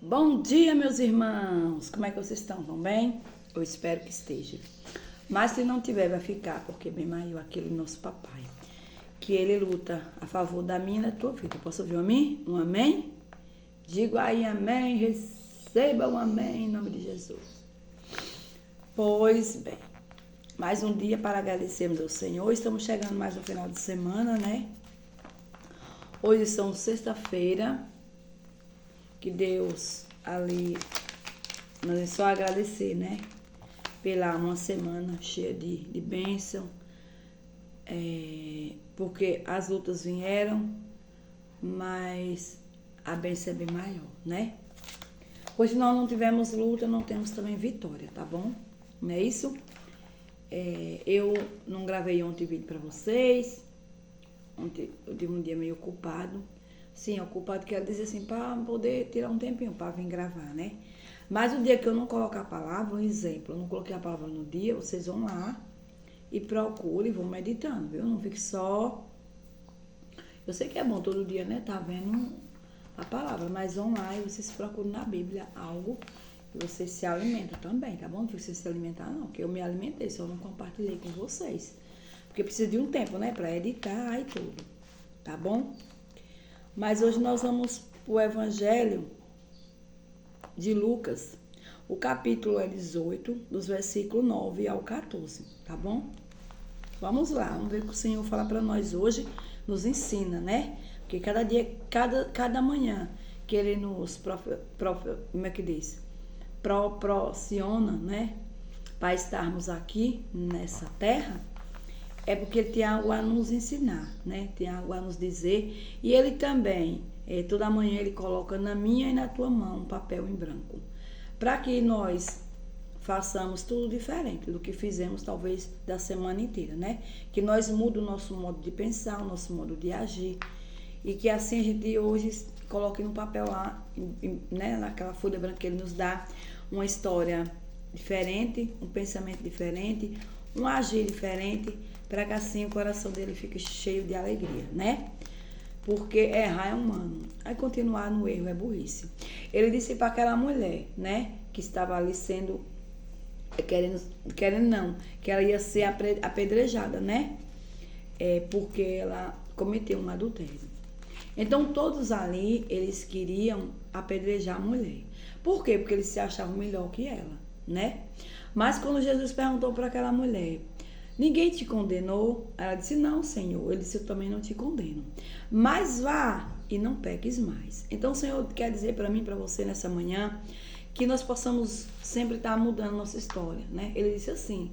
Bom dia, meus irmãos! Como é que vocês estão? Vão bem? Eu espero que esteja. Mas se não tiver, vai ficar, porque é bem maior aquele nosso papai. Que ele luta a favor da minha e da tua vida. Posso ouvir um amém? Um amém? Digo aí amém, receba um amém em nome de Jesus. Pois bem, mais um dia para agradecermos ao Senhor. Estamos chegando mais no final de semana, né? Hoje são sexta-feira. Que Deus ali, nós é só agradecer, né? Pela uma semana cheia de bênção. Porque as lutas vieram, mas a bênção é bem maior, né? Hoje nós não tivemos luta, não temos também vitória, tá bom? Não é isso? Eu não gravei ontem vídeo pra vocês. Ontem eu tive um dia meio ocupado. Sim, ocupado quer dizer assim, para poder tirar um tempinho para vir gravar, né? Mas o dia que eu não colocar a palavra, um exemplo, eu não coloquei a palavra no dia, vocês vão lá e procurem, vão meditando, viu? Não fique só. Eu sei que é bom todo dia, né? Tá vendo a palavra, mas vão lá e vocês procuram na Bíblia algo que vocês se alimentam também, tá bom? Não fique sem se alimentar, não, porque eu me alimentei, só não compartilhei com vocês. Porque precisa de um tempo, né? Para editar e tudo, tá bom? Mas hoje nós vamos para o Evangelho de Lucas. O capítulo é 18, dos versículos 9 ao 14, tá bom? Vamos lá, vamos ver o que o Senhor fala para nós hoje, nos ensina, né? Porque cada dia, cada manhã que Ele nos como é que diz? Proporciona, né? Para estarmos aqui nessa terra, é porque ele tem algo a nos ensinar, né? Tem algo a nos dizer. E ele também, toda manhã ele coloca na minha e na tua mão um papel em branco. Para que nós façamos tudo diferente do que fizemos talvez da semana inteira, né? Que nós mudemos o nosso modo de pensar, o nosso modo de agir. E que assim a gente hoje coloque no papel lá, né? Naquela folha branca que ele nos dá, uma história diferente, um pensamento diferente, um agir diferente, para que assim o coração dele fique cheio de alegria, né? Porque errar é humano. Aí continuar no erro é burrice. Ele disse para aquela mulher, né? Que estava ali sendo, querendo não, que ela ia ser apedrejada, né? Porque ela cometeu um adultério. Então todos ali, eles queriam apedrejar a mulher. Por quê? Porque eles se achavam melhor que ela, né? Mas quando Jesus perguntou para aquela mulher, ninguém te condenou? Ela disse, não, Senhor. Ele disse, eu também não te condeno. Mas vá e não peques mais. Então o Senhor quer dizer para mim, para você nessa manhã, que nós possamos sempre estar mudando nossa história, né? Ele disse assim,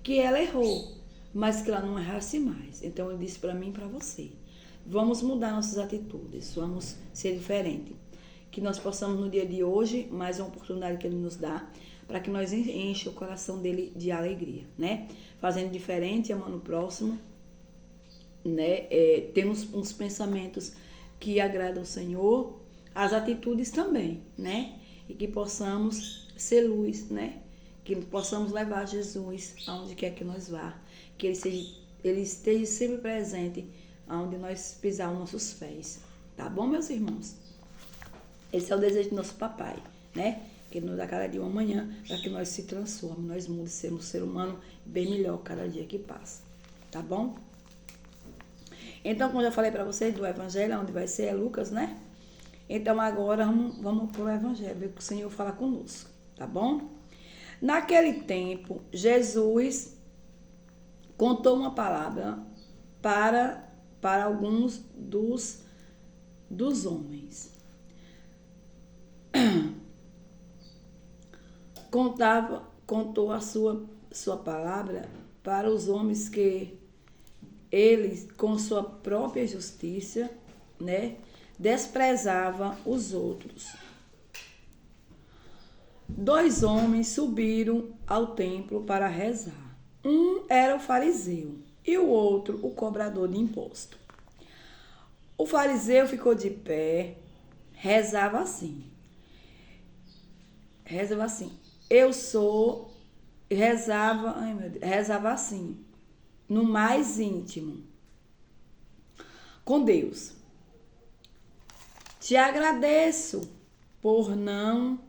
que ela errou, mas que ela não errasse mais. Então ele disse para mim e para você, vamos mudar nossas atitudes, vamos ser diferentes. Que nós possamos no dia de hoje, mais uma oportunidade que ele nos dá, para que nós enche o coração dele de alegria, né? Fazendo diferente, amando o próximo, né? Temos uns pensamentos que agradam ao Senhor, as atitudes também, né? E que possamos ser luz, né? Que possamos levar Jesus aonde quer que nós vá, que ele esteja sempre presente aonde nós pisar os nossos pés, tá bom, meus irmãos? Esse é o desejo do nosso papai, né? Que ele nos dá cada dia uma manhã para que nós se transformemos, nós mudemos, sermos um ser humano bem melhor cada dia que passa, tá bom? Então, como eu já falei para vocês do Evangelho, onde vai ser é Lucas, né? Então agora vamos para o Evangelho, ver o que o Senhor fala conosco, tá bom? Naquele tempo, Jesus contou uma palavra para alguns dos homens. Contou a sua palavra para os homens que eles, com sua própria justiça, né, desprezava os outros. 2 homens subiram ao templo para rezar. Um era o fariseu e o outro o cobrador de imposto. O fariseu ficou de pé, rezava assim. Rezava assim, no mais íntimo, com Deus. Te agradeço por não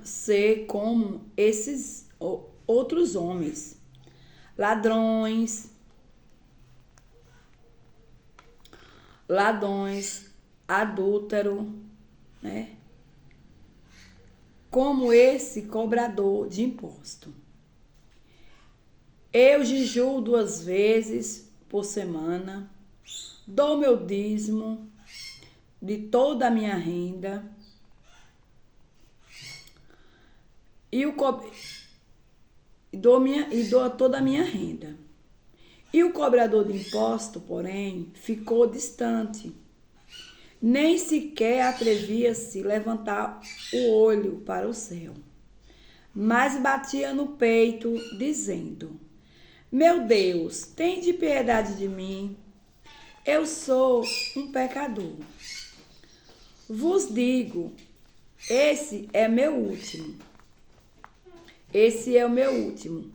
ser como esses outros homens, ladrões, adúltero, né? Como esse cobrador de imposto. Eu jejuo 2 vezes por semana, dou meu dízimo de toda a minha renda e dou toda a minha renda. E o cobrador de imposto, porém, ficou distante. Nem sequer atrevia-se levantar o olho para o céu, mas batia no peito, dizendo: Meu Deus, tende piedade de mim. Eu sou um pecador. Vos digo, esse é meu último. Esse é o meu último.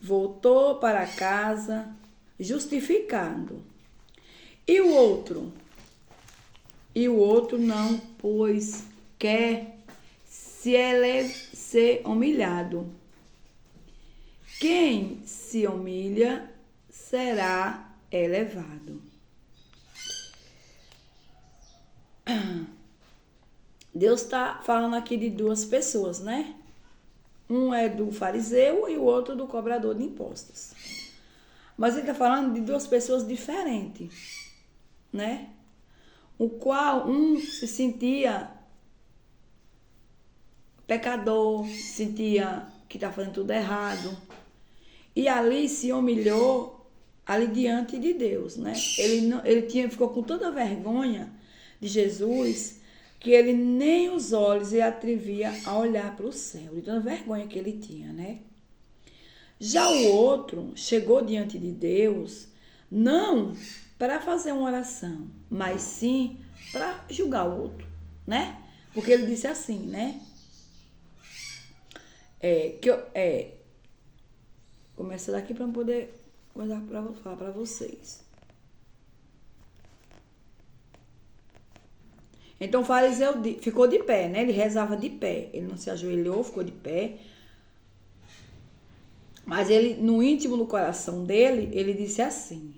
Voltou para casa, justificando. E o outro não, pois quer ser humilhado. Quem se humilha será elevado. Deus está falando aqui de 2 pessoas, né? Um é do fariseu e o outro do cobrador de impostos. Mas ele está falando de 2 pessoas diferentes, né? O qual um se sentia pecador, sentia que está fazendo tudo errado. E ali se humilhou ali diante de Deus, né? Ficou com tanta vergonha de Jesus que ele nem os olhos se atrevia a olhar para o céu, de tanta vergonha que ele tinha, né? Já o outro chegou diante de Deus, não para fazer uma oração, mas sim para julgar o outro, né? Porque ele disse assim, né? Começa daqui para eu poder falar para vocês. Então o fariseu ficou de pé, né? Ele rezava de pé. Ele não se ajoelhou, ficou de pé. Mas ele, no íntimo do coração dele, ele disse assim: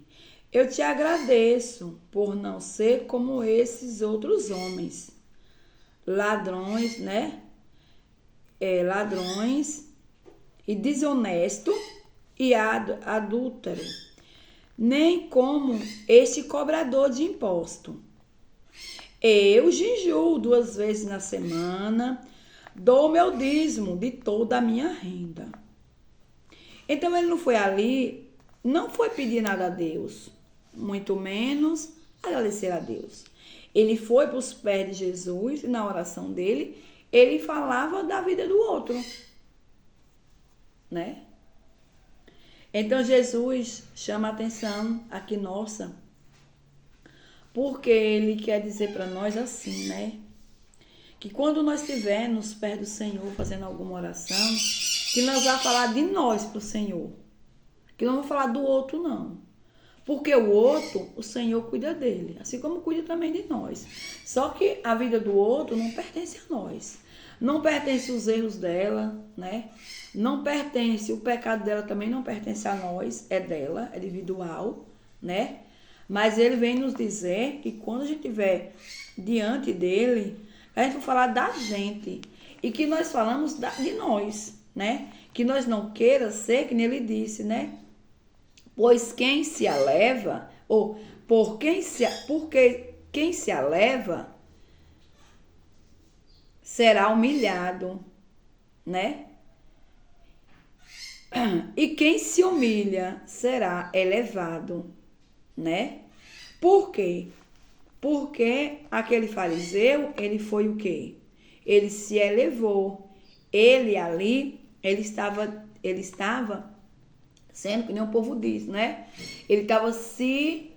Eu te agradeço por não ser como esses outros homens. Ladrões, né? Ladrões e desonesto e adúltero. Nem como este cobrador de imposto. Eu jejuo 2 vezes na semana, dou meu dízimo de toda a minha renda. Então ele não foi ali, não foi pedir nada a Deus, muito menos agradecer a Deus. Ele foi para os pés de Jesus e na oração dele, ele falava da vida do outro, né? Então Jesus chama a atenção aqui nossa, porque ele quer dizer para nós assim, né? Que quando nós estivermos nos pés do Senhor fazendo alguma oração, que nós vamos falar de nós para o Senhor. Que não vamos falar do outro, não. Porque o outro, o Senhor cuida dele, assim como cuida também de nós. Só que a vida do outro não pertence a nós. Não pertence os erros dela, né? Não pertence, o pecado dela também não pertence a nós, é dela, é individual, né? Mas ele vem nos dizer que quando a gente estiver diante dele, a gente vai falar da gente. E que nós falamos de nós, né? Que nós não queira ser, que nem ele disse, né? Pois quem se eleva, ou porque quem se eleva será humilhado, né? E quem se humilha será elevado, né? Por quê? Porque aquele fariseu, ele foi o quê? Ele se elevou. Ele ali, ele estava sendo, que nem o povo diz, né? Ele estava se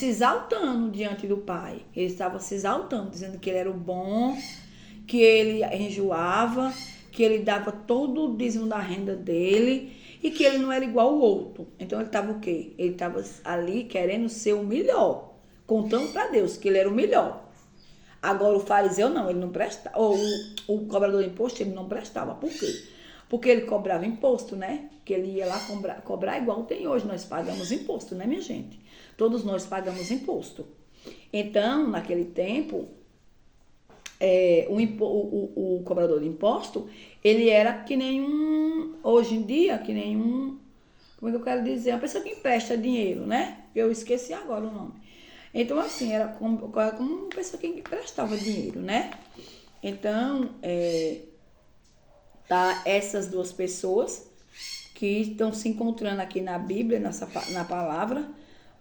exaltando diante do Pai. Ele estava se exaltando, dizendo que ele era o bom, que ele enjoava, que ele dava todo o dízimo da renda dele e que ele não era igual ao outro. Então ele estava o quê? Ele estava ali querendo ser o melhor, contando para Deus que ele era o melhor. Agora o fariseu não, ele não prestava, ou o cobrador de imposto, ele não prestava. Por quê? Porque ele cobrava imposto, né? Que ele ia lá cobrar igual tem hoje. Nós pagamos imposto, né, minha gente? Todos nós pagamos imposto. Então, naquele tempo, o cobrador de imposto, ele era que nem hoje em dia, que nem como é que eu quero dizer? Uma pessoa que empresta dinheiro, né? Eu esqueci agora o nome. Então, assim, era como uma pessoa que emprestava dinheiro, né? Então, tá essas duas pessoas que estão se encontrando aqui na Bíblia, na palavra,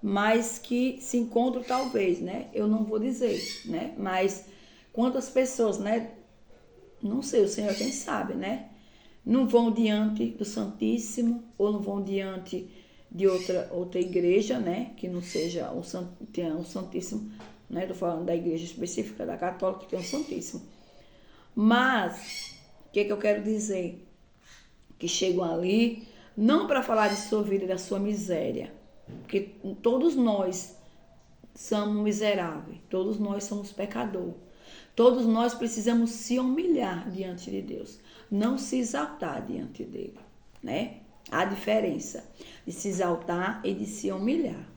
mas que se encontram talvez, né? Eu não vou dizer, né? Mas quantas pessoas, né? Não sei, o Senhor quem sabe, né? Não vão diante do Santíssimo ou não vão diante de outra igreja, né? Que não seja tenha o Santíssimo, né? Estou falando da igreja específica, da católica, que tem o Santíssimo. Mas, o que eu quero dizer? Que chegam ali, não para falar de sua vida e da sua miséria, porque todos nós somos miseráveis, todos nós somos pecadores, todos nós precisamos se humilhar diante de Deus, não se exaltar diante dele, né? A diferença de se exaltar e de se humilhar.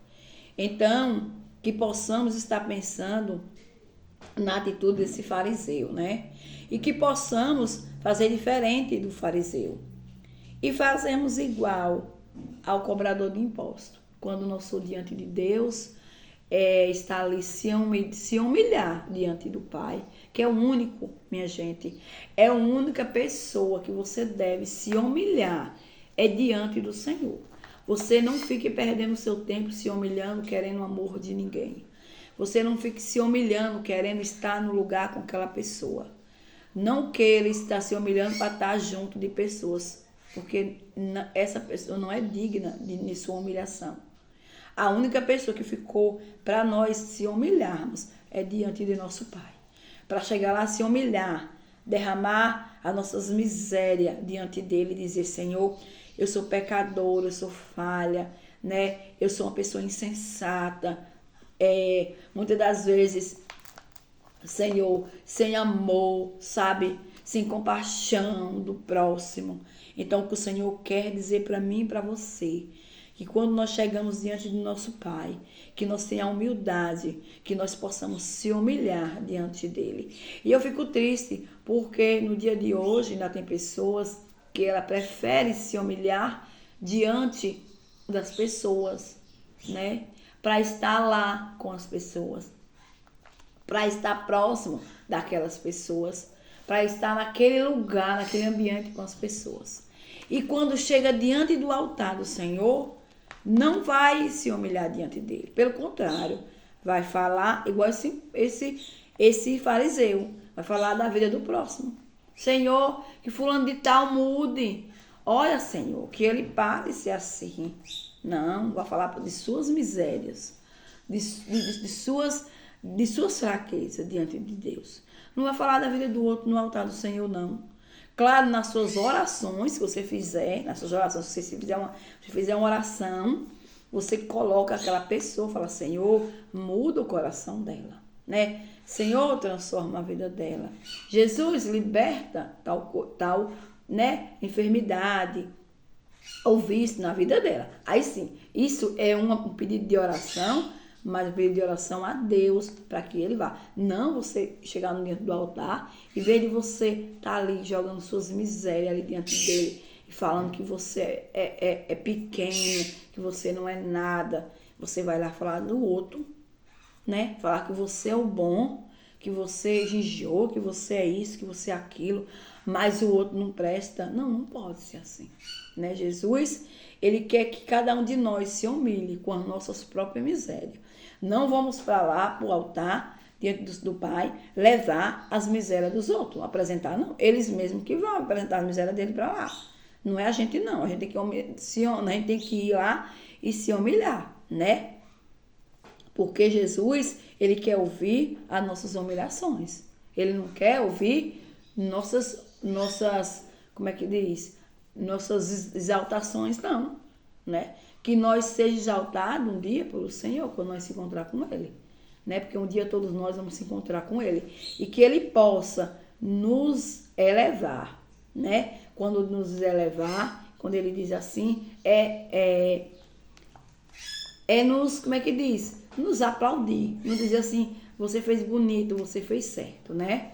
Então, que possamos estar pensando na atitude desse fariseu, né? E que possamos fazer diferente do fariseu. E fazemos igual ao cobrador de imposto. Quando nós somos diante de Deus, está ali se humilhar diante do Pai, que é o único, minha gente, é a única pessoa que você deve se humilhar, é diante do Senhor. Você não fique perdendo seu tempo se humilhando, querendo o amor de ninguém. Você não fique se humilhando, querendo estar no lugar com aquela pessoa. Não queira estar se humilhando para estar junto de pessoas, porque essa pessoa não é digna de sua humilhação. A única pessoa que ficou para nós se humilharmos é diante de nosso Pai. Para chegar lá, se humilhar, derramar as nossas misérias diante dele e dizer: Senhor, eu sou pecador, eu sou falha, né? Eu sou uma pessoa insensata. Muitas das vezes, Senhor, sem amor, sabe? Sem compaixão do próximo. Então, o que o Senhor quer dizer para mim e para você, que quando nós chegamos diante do nosso Pai, que nós tenhamos a humildade, que nós possamos se humilhar diante dele. E eu fico triste, porque no dia de hoje ainda tem pessoas que ela prefere se humilhar diante das pessoas, né? Para estar lá com as pessoas, para estar próximo daquelas pessoas, para estar naquele lugar, naquele ambiente com as pessoas. E quando chega diante do altar do Senhor, não vai se humilhar diante dele. Pelo contrário, vai falar igual esse fariseu. Vai falar da vida do próximo. Senhor, que fulano de tal mude. Olha, Senhor, que ele pare de ser assim. Não, vai falar de suas misérias, de suas fraquezas diante de Deus. Não vai falar da vida do outro no altar do Senhor, não. Claro, nas suas orações, se você fizer, se você fizer uma oração, você coloca aquela pessoa, fala: Senhor, muda o coração dela, né? Senhor, transforma a vida dela. Jesus, liberta tal, né, enfermidade ou vício na vida dela. Aí sim, isso é um pedido de oração, mas um pedido de oração a Deus para que ele vá. Não você chegar no dentro do altar e ver de você estar ali jogando suas misérias ali diante dele e falando que você é pequeno, que você não é nada. Você vai lá falar do outro, né? Falar que você é o bom, que você é gigiou, que você é isso, que você é aquilo, mas o outro não presta. Não pode ser assim, né? Jesus, ele quer que cada um de nós se humilhe com as nossas próprias misérias. Não vamos para lá, para o altar, diante do Pai, levar as misérias dos outros, apresentar, não. Eles mesmos que vão apresentar as misérias dele para lá. Não é a gente, não. A gente tem que ir lá e se humilhar, né? Porque Jesus, ele quer ouvir as nossas humilhações. Ele não quer ouvir nossas, como é que diz? Nossas exaltações, não, né? Que nós seja exaltado um dia pelo Senhor, quando nós se encontrar com ele, né? Porque um dia todos nós vamos se encontrar com Ele. E que Ele possa nos elevar, né? Quando nos elevar, quando Ele diz assim, nos, como é que diz? Nos aplaudir. Não dizer assim, você fez bonito, você fez certo, né?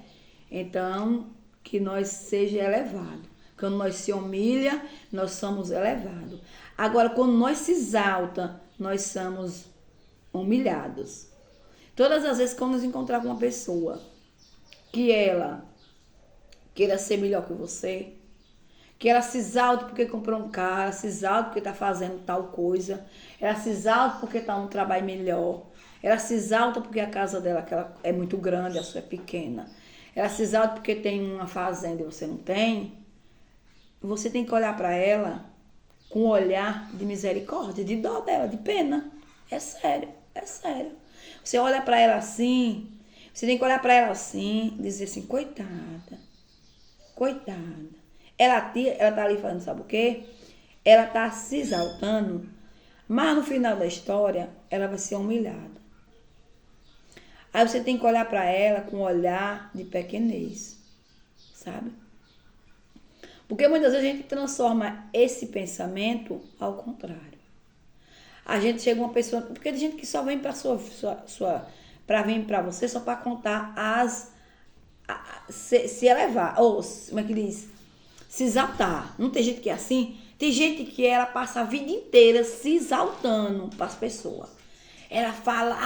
Então, que nós seja elevado. Quando nós se humilha, nós somos elevados. Agora, quando nós se exalta, nós somos humilhados. Todas as vezes que nos encontrar com uma pessoa que ela queira ser melhor que você, que ela se exalte porque comprou um carro, ela se exalte porque está fazendo tal coisa, ela se exalta porque está num trabalho melhor, ela se exalta porque a casa dela que ela é muito grande, a sua é pequena, ela se exalta porque tem uma fazenda e você não tem, você tem que olhar para ela com um olhar de misericórdia, de dó dela, de pena. É sério, é sério. Você olha para ela assim, você tem que olhar para ela assim, dizer assim, coitada, coitada. Ela tá ali falando, sabe o quê? Ela tá se exaltando, mas no final da história, ela vai ser humilhada. Aí você tem que olhar para ela com um olhar de pequenez, sabe? Porque muitas vezes a gente transforma esse pensamento ao contrário. A gente chega uma pessoa, porque tem gente que só vem para vir para você só para contar se elevar, ou como é que diz? Se exaltar. Não tem gente que é assim? Tem gente que ela passa a vida inteira se exaltando para as pessoas. Ela fala,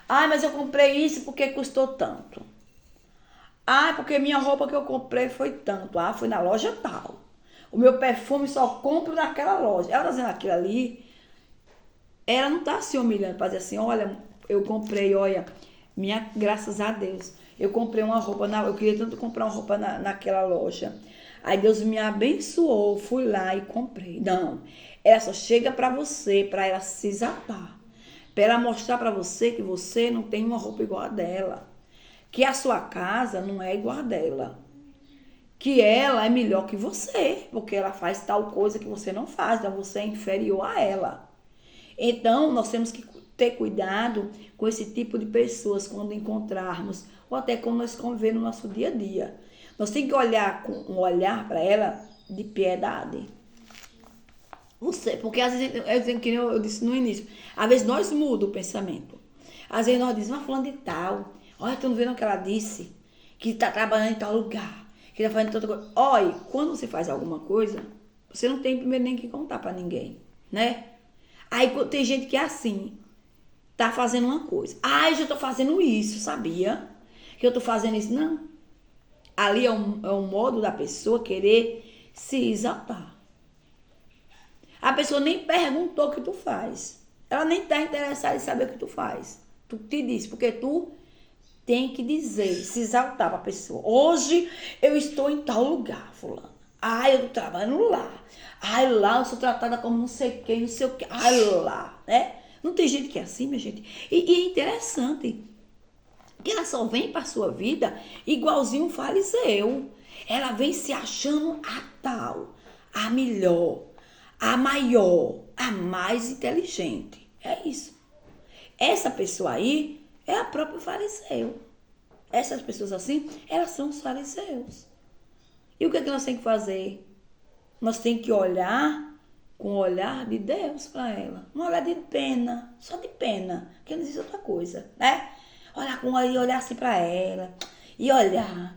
mas eu comprei isso porque custou tanto. Porque minha roupa que eu comprei foi tanto. Foi na loja tal. O meu perfume só compro naquela loja. Ela tá dizendo aquilo ali, ela não tá se humilhando para dizer assim, olha, eu comprei, olha, graças a Deus, eu comprei uma roupa, eu queria tanto comprar uma roupa naquela loja. Aí Deus me abençoou, fui lá e comprei. Não, ela só chega para você, para ela se exaltar. Para ela mostrar para você que você não tem uma roupa igual a dela. Que a sua casa não é igual a dela. Que ela é melhor que você, porque ela faz tal coisa que você não faz, então você é inferior a ela. Então, nós temos que ter cuidado com esse tipo de pessoas quando encontrarmos, ou até quando nós convivemos no nosso dia a dia. Nós temos que olhar com um olhar para ela de piedade. Porque às vezes, que eu disse no início, às vezes nós mudamos o pensamento. Às vezes nós dizemos, falando de tal, olha, tu não vendo o que ela disse? Que está trabalhando em tal lugar, que está fazendo tanta coisa. Olha, quando você faz alguma coisa, você não tem primeiro nem que contar para ninguém, né? Aí tem gente que é assim, tá fazendo uma coisa. Eu já tô fazendo isso, sabia? Que eu tô fazendo isso. Não. Ali é um modo da pessoa querer se exaltar. A pessoa nem perguntou o que tu faz. Ela nem tá interessada em saber o que tu faz. Tu te disse, porque tu tem que dizer, se exaltar pra pessoa. Hoje eu estou em tal lugar, fulano. Eu tô trabalhando lá. Lá eu sou tratada como não sei quem, não sei o que. Lá, né? Não tem gente que é assim, minha gente. E é interessante que ela só vem pra sua vida igualzinho um fariseu. Ela vem se achando a tal, a melhor, a maior, a mais inteligente. É isso. Essa pessoa aí é a própria fariseu. Essas pessoas assim, elas são os fariseus. E o que é que nós temos que fazer? Nós temos que olhar com o olhar de Deus para ela. Um olhar de pena, só de pena, que não existe outra coisa, né? Olhar assim para ela, e olhar.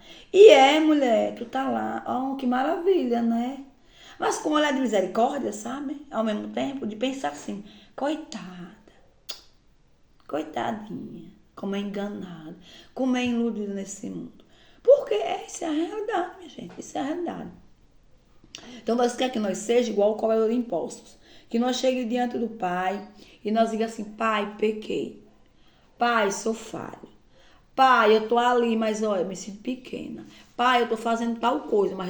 Mulher, tu tá lá, que maravilha, né? Mas com um olhar de misericórdia, sabe? Ao mesmo tempo, de pensar assim, coitadinha, como é enganada, como é iludida nesse mundo. Porque essa é a realidade, minha gente, isso é a realidade. Então, nós queremos que nós seja igual o cobrador de impostos. Que nós cheguemos diante do Pai e nós digamos assim, Pai, pequei. Pai, sou falho. Pai, eu tô ali, mas olha, eu me sinto pequena. Pai, eu tô fazendo tal coisa, mas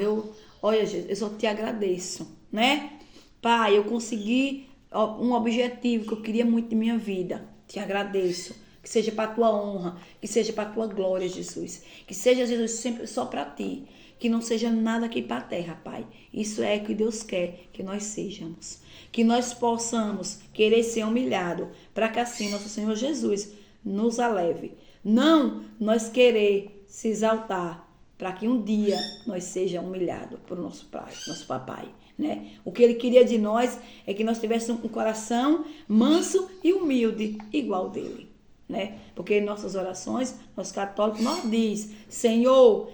olha, Jesus, eu só te agradeço, né? Pai, eu consegui um objetivo que eu queria muito de minha vida. Te agradeço. Que seja para a tua honra, que seja para a tua glória, Jesus. Que seja, Jesus, sempre só para ti. Que não seja nada aqui para a terra, Pai. Isso é o que Deus quer que nós sejamos. Que nós possamos querer ser humilhados, para que assim nosso Senhor Jesus nos aleve. Não nós querer se exaltar para que um dia nós seja humilhado por nosso pai, nosso papai, né? O que ele queria de nós é que nós tivéssemos um coração manso e humilde, igual dele, né? Porque em nossas orações, nós católicos, nós diz, Senhor,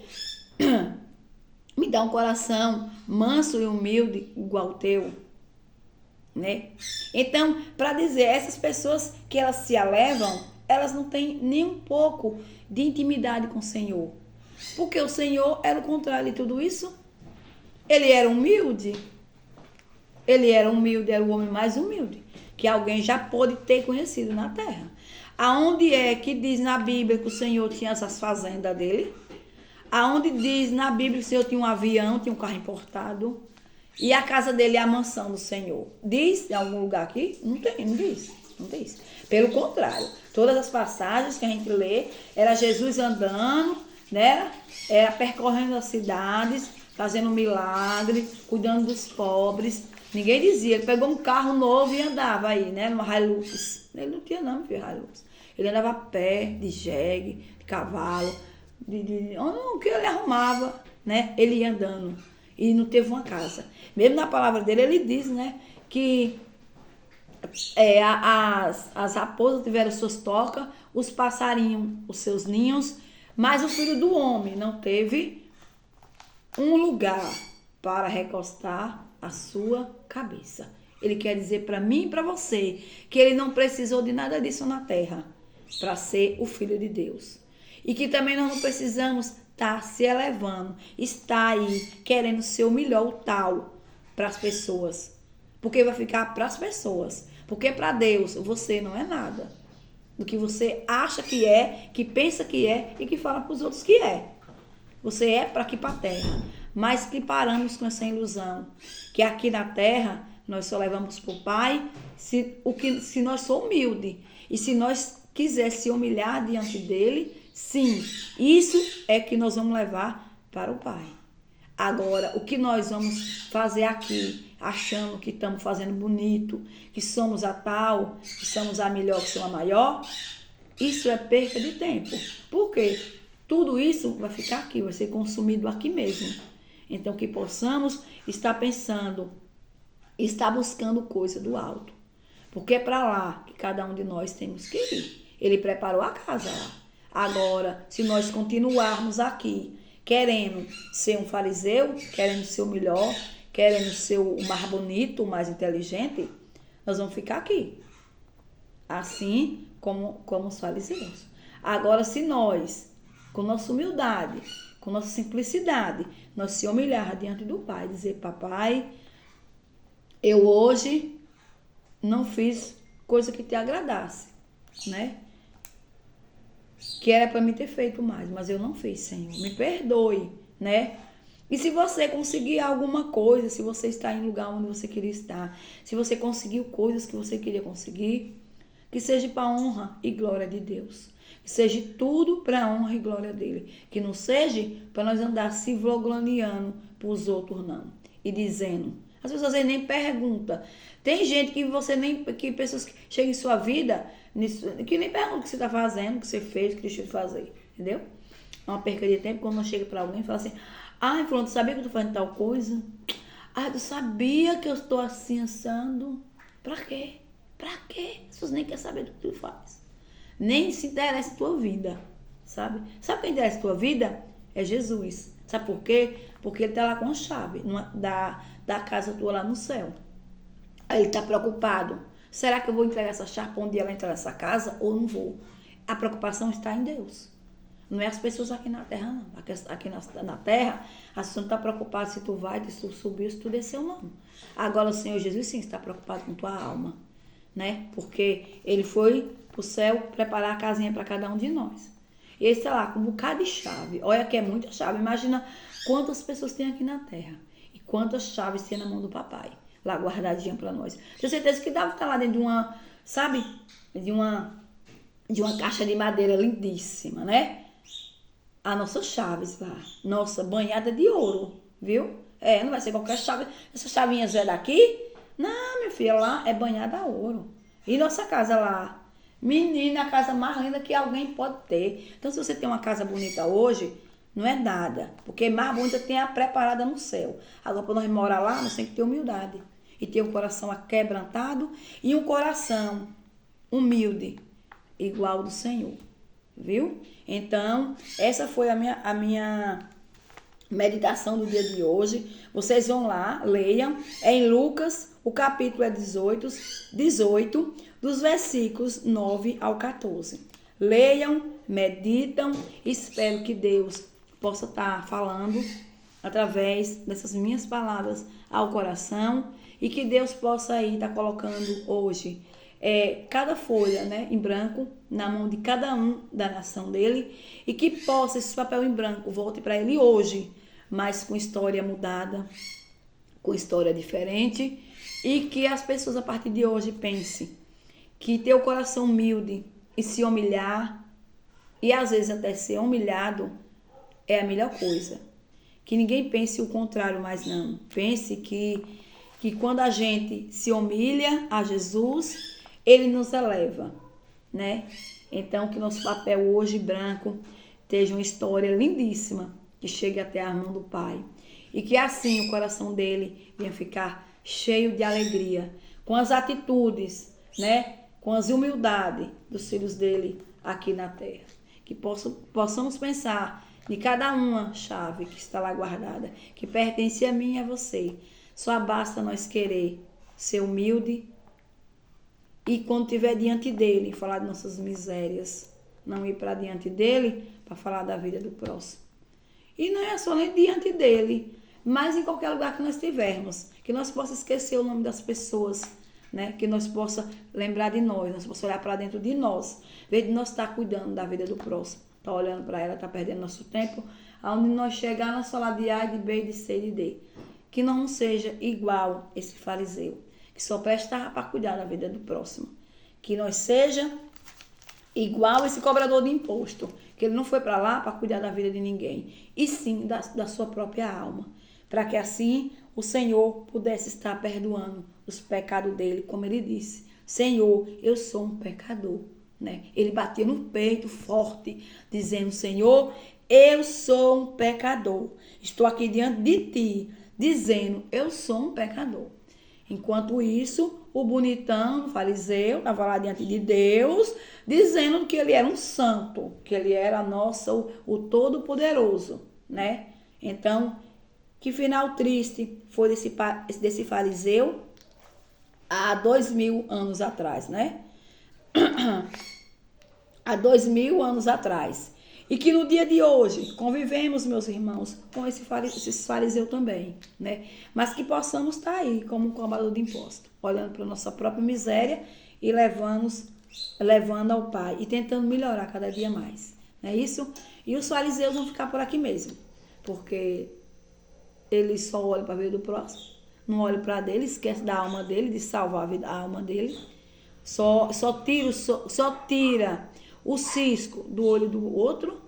me dá um coração manso e humilde, igual ao teu, né? Então, para dizer, essas pessoas que elas se elevam, elas não têm nem um pouco de intimidade com o Senhor. Porque o Senhor era o contrário de tudo isso. Ele era humilde. Ele era humilde, era o homem mais humilde que alguém já pôde ter conhecido na terra. Aonde é que diz na Bíblia que o Senhor tinha essas fazendas dele? Aonde diz na Bíblia que o Senhor tinha um avião, tinha um carro importado? E a casa dele é a mansão do Senhor. Diz em algum lugar aqui? Não tem, não diz. Não diz. Pelo contrário, todas as passagens que a gente lê, era Jesus andando, né? Era percorrendo as cidades, fazendo milagre, cuidando dos pobres. Ninguém dizia, ele pegou um carro novo e andava aí, né? Numa Hilux. Ele não tinha não, filho, Hilux. Ele andava a pé, de jegue, de cavalo, o que ele arrumava, né? Ele ia andando. E não teve uma casa. Mesmo na palavra dele, ele diz, né? Que as raposas tiveram suas tocas, os passarinhos, os seus ninhos, mas o filho do homem não teve um lugar para recostar a sua cabeça. Ele quer dizer para mim e para você que ele não precisou de nada disso na terra para ser o Filho de Deus. E que também nós não precisamos estar se elevando, estar aí querendo ser o melhor, o tal, para as pessoas. Porque vai ficar para as pessoas. Porque para Deus você não é nada. Do que você acha que é, que pensa que é e que fala para os outros que é. Você é para aqui para a terra. Mas que paramos com essa ilusão. Que aqui na terra nós só levamos para o Pai se nós somos humildes. E se nós quiser se humilhar diante dele, sim, isso é que nós vamos levar para o Pai. Agora, o que nós vamos fazer aqui, achando que estamos fazendo bonito, que somos a tal, que somos a melhor, que somos a maior, isso é perca de tempo. Por quê? Tudo isso vai ficar aqui, vai ser consumido aqui mesmo. Então, que possamos estar pensando, estar buscando coisa do alto. Porque é para lá que cada um de nós temos que ir. Ele preparou a casa lá. Agora, se nós continuarmos aqui, querendo ser um fariseu, querendo ser o melhor, querendo ser o mais bonito, o mais inteligente, nós vamos ficar aqui. Assim como os fariseus. Agora, se nós, com nossa humildade, com nossa simplicidade, nós se humilhar diante do Pai, dizer, papai, eu hoje não fiz coisa que te agradasse, né? Que era para mim ter feito mais, mas eu não fiz, Senhor. Me perdoe, né? E se você conseguir alguma coisa, se você está em lugar onde você queria estar, se você conseguiu coisas que você queria conseguir, que seja para a honra e glória de Deus. Que seja tudo para a honra e glória dele. Que não seja para nós andar se vloglaniando para os outros, não. E dizendo. As pessoas nem perguntam. Tem gente que pessoas que chegam em sua vida, que nem perguntam o que você está fazendo, o que você fez, o que deixou de fazer. Entendeu? É uma perca de tempo quando não chega para alguém e fala assim, ai, fulano, tu sabia que eu estou fazendo tal coisa? Ai, tu sabia que eu estou assim, assando? Pra quê? Pra quê? As pessoas nem querem saber do que tu faz. Nem se interessa a tua vida, sabe? Sabe quem interessa a tua vida? É Jesus. Sabe por quê? Porque ele está lá com a chave da casa tua lá no céu. Aí ele está preocupado. Será que eu vou entregar essa chave para um dia ela entrar nessa casa ou não vou? A preocupação está em Deus. Não é as pessoas aqui na terra, não. Aqui na terra, a pessoa não está preocupada se tu vai, se tu subiu, se tu desceu, não. Agora o Senhor Jesus sim está preocupado com tua alma, né? Porque ele foi para o céu preparar a casinha para cada um de nós. E ele está lá com um bocado de chave. Olha que é muita chave. Imagina quantas pessoas tem aqui na terra. E quantas chaves tem na mão do papai. Lá guardadinha para nós. Tenho certeza que deve estar lá dentro de uma, sabe? De uma caixa de madeira lindíssima, né? A nossa chaves lá. Nossa, banhada de ouro, viu? Não vai ser qualquer chave. Essa chavinha Zé daqui? Não, minha filha, lá é banhada a ouro. E nossa casa lá? Menina, a casa mais linda que alguém pode ter. Então, se você tem uma casa bonita hoje, não é nada. Porque mais bonita tem a preparada no céu. Agora, para nós morar lá, nós temos que ter humildade. E ter um coração aquebrantado e um coração humilde, igual ao do Senhor. Viu? Então, essa foi a minha meditação do dia de hoje. Vocês vão lá, leiam. É em Lucas, o capítulo é 18, dos versículos 9 ao 14. Leiam, meditam. Espero que Deus possa estar falando através dessas minhas palavras ao coração e que Deus possa aí estar colocando hoje cada folha, né, em branco na mão de cada um da nação dele e que possa esse papel em branco volte para ele hoje, mas com história mudada, com história diferente e que as pessoas a partir de hoje pensem que ter o coração humilde e se humilhar e às vezes até ser humilhado é a melhor coisa. Que ninguém pense o contrário, mas não. Pense que quando a gente se humilha a Jesus, ele nos eleva, né? Então, que nosso papel hoje branco esteja uma história lindíssima, que chegue até a mão do Pai. E que assim o coração dele venha ficar cheio de alegria, com as atitudes, né? Com as humildades dos filhos dele aqui na terra. Que possamos pensar de cada uma chave que está lá guardada, que pertence a mim e a você. Só basta nós querer ser humilde e quando estiver diante dele, falar de nossas misérias. Não ir para diante dele para falar da vida do próximo. E não é só nem diante dele, mas em qualquer lugar que nós estivermos. Que nós possamos esquecer o nome das pessoas, né? Que nós possamos lembrar de nós possamos olhar para dentro de nós. Em vez de nós estar cuidando da vida do próximo. Está olhando para ela, está perdendo nosso tempo. Aonde nós chegar, nós falar de A, de B, de C, de D. Que não seja igual esse fariseu, que só presta para cuidar da vida do próximo. Que nós seja igual esse cobrador de imposto, que ele não foi para lá para cuidar da vida de ninguém, e sim da sua própria alma, para que assim o Senhor pudesse estar perdoando os pecados dele, como ele disse, Senhor, eu sou um pecador. Né? Ele batia no peito forte, dizendo, Senhor, eu sou um pecador, estou aqui diante de ti, dizendo, eu sou um pecador. Enquanto isso, o bonitão, o fariseu, estava lá diante de Deus, dizendo que ele era um santo, que ele era o Todo-Poderoso, né? Então, que final triste foi desse fariseu há 2000 anos atrás, né? Há 2000 anos atrás. E que no dia de hoje convivemos, meus irmãos, com esses fariseus também, né? Mas que possamos estar aí como um cobrador de imposto, olhando para a nossa própria miséria e levando ao Pai e tentando melhorar cada dia mais. Não é isso? E os fariseus vão ficar por aqui mesmo, porque eles só olham para a vida do próximo, não olham para a dele, esquece da alma dele, de salvar a alma dele. Só tira o cisco do olho do outro,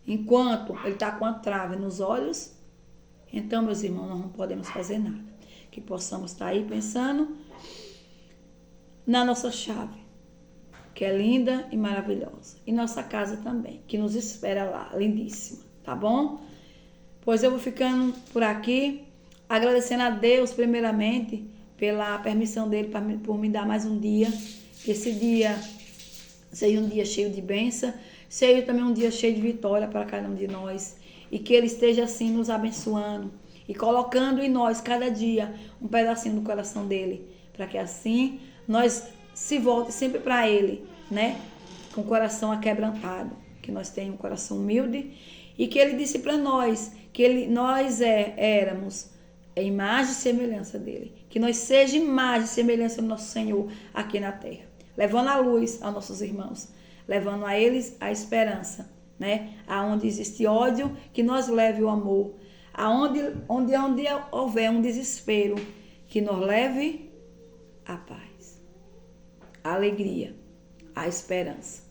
enquanto ele está com a trave nos olhos. Então, meus irmãos, nós não podemos fazer nada. Que possamos estar aí pensando na nossa chave, que é linda e maravilhosa. E nossa casa também, que nos espera lá, lindíssima, tá bom? Pois eu vou ficando por aqui, agradecendo a Deus, primeiramente, pela permissão dele por me dar mais um dia, que esse dia seja um dia cheio de bênção, seja também um dia cheio de vitória para cada um de nós, e que ele esteja assim nos abençoando e colocando em nós cada dia um pedacinho do coração dele, para que assim nós se volte sempre para ele, né? Com o coração aquebrantado, que nós tenhamos um coração humilde e que ele disse para nós que nós éramos a imagem e semelhança dele, que nós seja imagem e semelhança do nosso Senhor aqui na terra, levando a luz aos nossos irmãos, levando a eles a esperança, né? Aonde existe ódio, que nós leve o amor, onde houver um desespero, que nos leve a paz, a alegria, a esperança.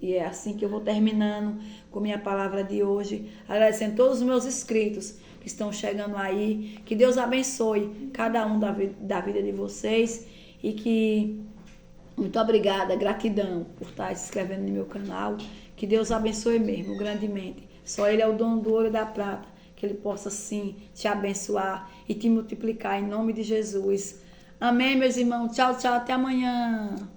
E é assim que eu vou terminando com minha palavra de hoje, agradecendo todos os meus inscritos que estão chegando aí, que Deus abençoe cada um da vida de vocês e que Muito obrigada, gratidão por estar se inscrevendo no meu canal. Que Deus abençoe mesmo, grandemente. Só Ele é o dono do ouro e da prata. Que Ele possa, sim, te abençoar e te multiplicar em nome de Jesus. Amém, meus irmãos. Tchau, tchau. Até amanhã.